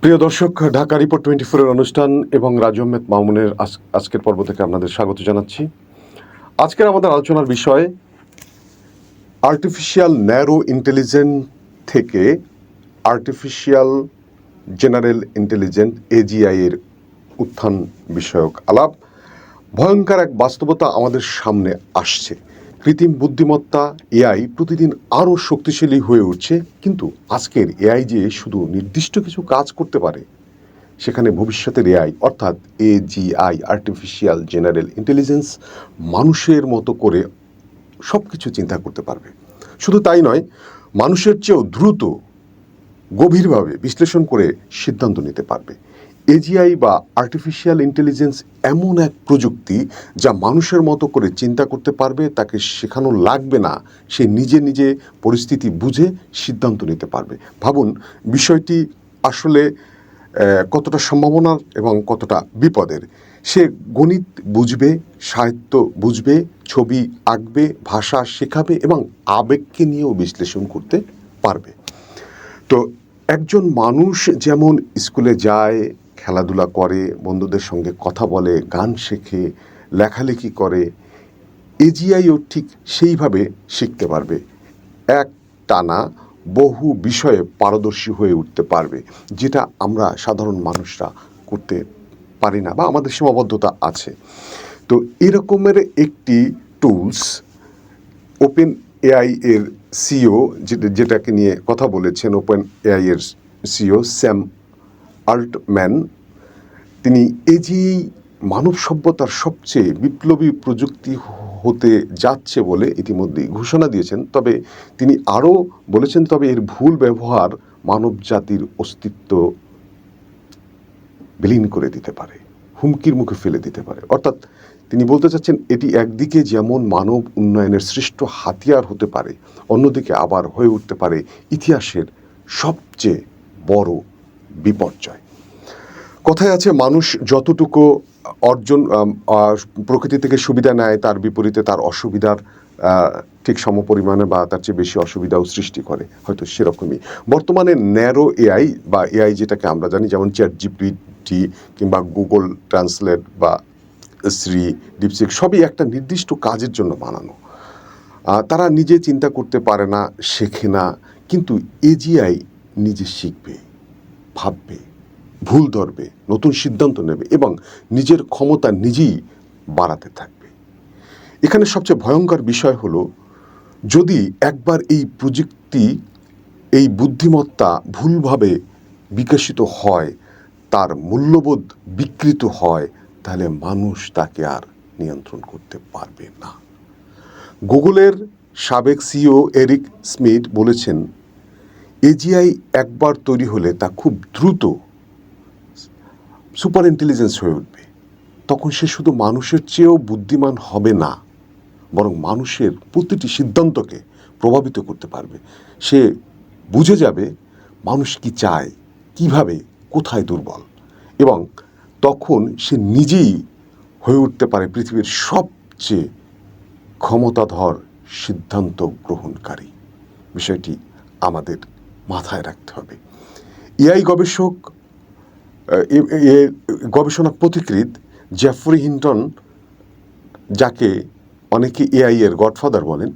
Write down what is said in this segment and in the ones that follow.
প্রিয় দর্শক, ঢাকা রিপোর্ট 24 এর অনুষ্ঠান এবং রাজু আহমেদ মামুনের আজকের পর্ব থেকে আপনাদের স্বাগত জানাচ্ছি। আজকের আমাদের আলোচনার বিষয় আর্টিফিশিয়াল ন্যারো ইন্টেলিজেন্স থেকে আর্টিফিশিয়াল জেনারেল ইন্টেলিজেন্স এজিআই এর উত্থান বিষয়ক আলাপ। ভয়ঙ্কর এক বাস্তবতা আমাদের সামনে আসছে। কৃত্রিম বুদ্ধিমত্তা এআই প্রতিদিন আরও শক্তিশালী হয়ে উঠছে, কিন্তু আজকের এআই যে শুধু নির্দিষ্ট কিছু কাজ করতে পারে, সেখানে ভবিষ্যতের এআই অর্থাৎ এজিআই আর্টিফিশিয়াল জেনারেল ইন্টেলিজেন্স মানুষের মতো করে সব কিছু চিন্তা করতে পারবে। শুধু তাই নয়, মানুষের চেয়েও দ্রুত গভীরভাবে বিশ্লেষণ করে সিদ্ধান্ত নিতে পারবে। এজিআই বা আর্টিফিশিয়াল ইন্টেলিজেন্স এমন এক প্রযুক্তি যা মানুষের মতো করে চিন্তা করতে পারবে, তাকে শেখানো লাগবে না, সে নিজে নিজে পরিস্থিতি বুঝে সিদ্ধান্ত নিতে পারবে। ভাবুন বিষয়টি আসলে কতটা সম্ভাবনার এবং কতটা বিপদের। সে গণিত বুঝবে, সাহিত্য বুঝবে, ছবি আঁকবে, ভাষা শেখাবে এবং আবেগকে নিয়েও বিশ্লেষণ করতে পারবে। তো একজন মানুষ যেমন স্কুলে যায়, খেলাধুলা করে, বন্ধুদের সঙ্গে কথা বলে, গান শেখে, লেখালেখি করে, এজিআইও ঠিক সেইভাবে শিখতে পারবে। এক টানা বহু বিষয়ে পারদর্শী হয়ে উঠতে পারবে, যেটা আমরা সাধারণ মানুষরা করতে পারি না বা আমাদের সীমাবদ্ধতা আছে। তো এরকমের একটি টুলস ওপেন এআই এর সিও, যেটাকে নিয়ে কথা বলেছেন ওপেন এআই এর সিও স্যাম আল্টম্যান, তিনি এজিআই মানব সভ্যতার সবচেয়ে বিপ্লবী প্রযুক্তি হতে যাচ্ছে বলে ইতিমধ্যেই ঘোষণা দিয়েছেন। তবে তিনি আরও বলেছেন, তবে এর ভুল ব্যবহার মানব জাতির অস্তিত্ব বিলীন করে দিতে পারে, হুমকির মুখে ফেলে দিতে পারে। অর্থাৎ তিনি বলতে চাচ্ছেন, এটি একদিকে যেমন মানব উন্নয়নের শ্রেষ্ঠ হাতিয়ার হতে পারে, অন্যদিকে আবার হয়ে উঠতে পারে ইতিহাসের সবচেয়ে বড় বিপর্যয়। কথায় আছে, মানুষ যতটুকু অর্জন প্রকৃতি থেকে সুবিধা নেয়, তার বিপরীতে তার অসুবিধার ঠিক সমপরিমাণে বা তার চেয়ে বেশি অসুবিধাও সৃষ্টি করে। হয়তো সেরকমই বর্তমানে ন্যারো এআই বা এআই যেটাকে আমরা জানি, যেমন চ্যাট জিপিটি কিংবা গুগল ট্রান্সলেট বা শ্রী, ডিপসিক, সবই একটা নির্দিষ্ট কাজের জন্য বানানো। তারা নিজে চিন্তা করতে পারে না, শেখে না, কিন্তু এজিআই নিজে শিখবে, ভাববে, ভুল ধরবে, নতুন সিদ্ধান্ত নেবে এবং নিজের ক্ষমতা নিজেই বাড়াতে থাকবে। এখানে সবচেয়ে ভয়ঙ্কর বিষয় হলো, যদি একবার এই প্রযুক্তি, এই বুদ্ধিমত্তা ভুলভাবে বিকশিত হয়, তার মূল্যবোধ বিকৃত হয়, তাহলে মানুষ তাকে আর নিয়ন্ত্রণ করতে পারবে না। গুগলের সাবেক সিইও এরিক স্মিথ বলেছেন, এজিআই একবার তৈরি হলে তা খুব দ্রুত সুপার ইন্টেলিজেন্স হয়ে উঠবে। তখন সে শুধু মানুষের চেয়েও বুদ্ধিমান হবে না, বরং মানুষের প্রতিটি সিদ্ধান্তকে প্রভাবিত করতে পারবে। সে বুঝে যাবে মানুষ কি চায়, কিভাবে, কোথায় দুর্বল, এবং তখন সে নিজেই হয়ে উঠতে পারে পৃথিবীর সবচেয়ে ক্ষমতাধর সিদ্ধান্ত গ্রহণকারী। বিষয়টি আমাদের মাথায় রাখতে হবে। এআই গবেষক, গবেষণা পথিকৃৎ জেফ্রি হিন্টন, যাকে অনেকে এআই এর গডফাদার বলেন,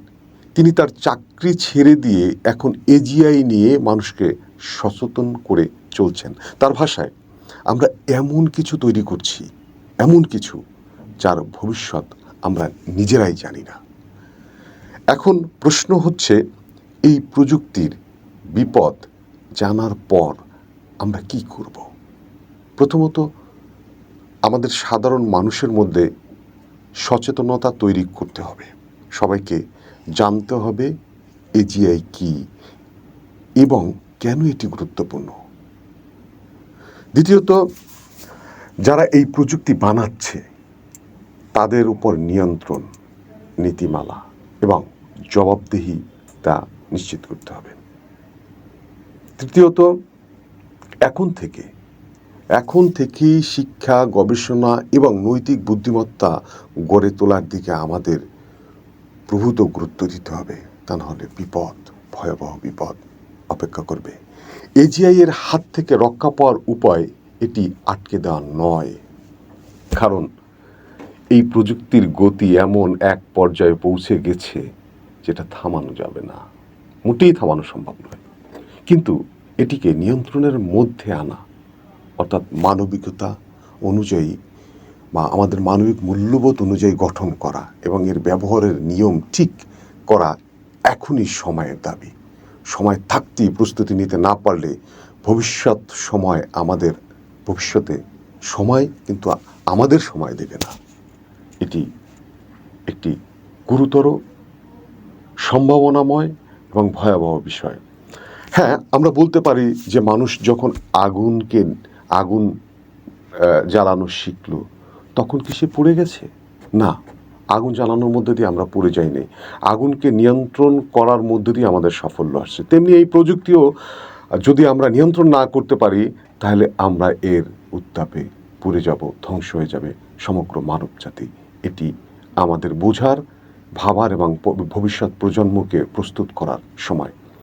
তিনি তার চাকরি ছেড়ে দিয়ে এখন এজিআই নিয়ে মানুষকে সচেতন করে চলছেন। তার ভাষায়, আমরা এমন কিছু তৈরি করছি, এমন কিছু যার ভবিষ্যৎ আমরা নিজেরাই জানি না। এখন প্রশ্ন হচ্ছে, এই প্রযুক্তির বিপদ জানার পর আমরা কি করব? প্রথমত, আমাদের সাধারণ মানুষের মধ্যে সচেতনতা তৈরি করতে হবে। সবাইকে জানতে হবে এজিআই কি এবং কেন এটি গুরুত্বপূর্ণ। দ্বিতীয়ত, যারা এই প্রযুক্তি বানাচ্ছে তাদের উপর নিয়ন্ত্রণ, নীতিমালা এবং জবাবদিহিতা নিশ্চিত করতে হবে। তৃতীয়ত, এখন থেকেই শিক্ষা, গবেষণা এবং নৈতিক বুদ্ধিমত্তা গড়ে তোলার দিকে আমাদের প্রভূত গুরুত্ব দিতে হবে। তা নাহলে বিপদ, ভয়াবহ বিপদ অপেক্ষা করবে। এজিআই এর হাত থেকে রক্ষা পাওয়ার উপায় এটি আটকে দেওয়া নয়, কারণ এই প্রযুক্তির গতি এমন এক পর্যায়ে পৌঁছে গেছে যেটা থামানো যাবে না, মোটেই থামানো সম্ভব নয়। কিন্তু এটিকে নিয়ন্ত্রণের মধ্যে আনা, অর্থাৎ মানবিকতা অনুযায়ী বা আমাদের মানবিক মূল্যবোধ অনুযায়ী গঠন করা এবং এর ব্যবহারের নিয়ম ঠিক করা এখনই সময়ের দাবি। সময় থাকতেই প্রস্তুতি নিতে না পারলে ভবিষ্যতে সময় কিন্তু আমাদের সময় দেবে না। এটি একটি গুরুতর, সম্ভাবনাময় এবং ভয়াবহ বিষয়। হ্যাঁ, আমরা বলতে পারি যে মানুষ যখন আগুন জ্বালানো শিখল তখন কি সে পুড়ে গেছে? না, আগুন জ্বালানোর মধ্যে দিয়ে আমরা পুড়ে যাইনি, আগুনকে নিয়ন্ত্রণ করার মধ্যে দিয়ে আমাদের সাফল্য আসছে। তেমনি এই প্রযুক্তিও যদি আমরা নিয়ন্ত্রণ না করতে পারি তাহলে আমরা এর উত্তাপে পুড়ে যাব, ধ্বংস হয়ে যাবে সমগ্র মানবজাতি। এটি আমাদের বোঝার, ভাবার এবং ভবিষ্যৎ প্রজন্মকে প্রস্তুত করার সময়।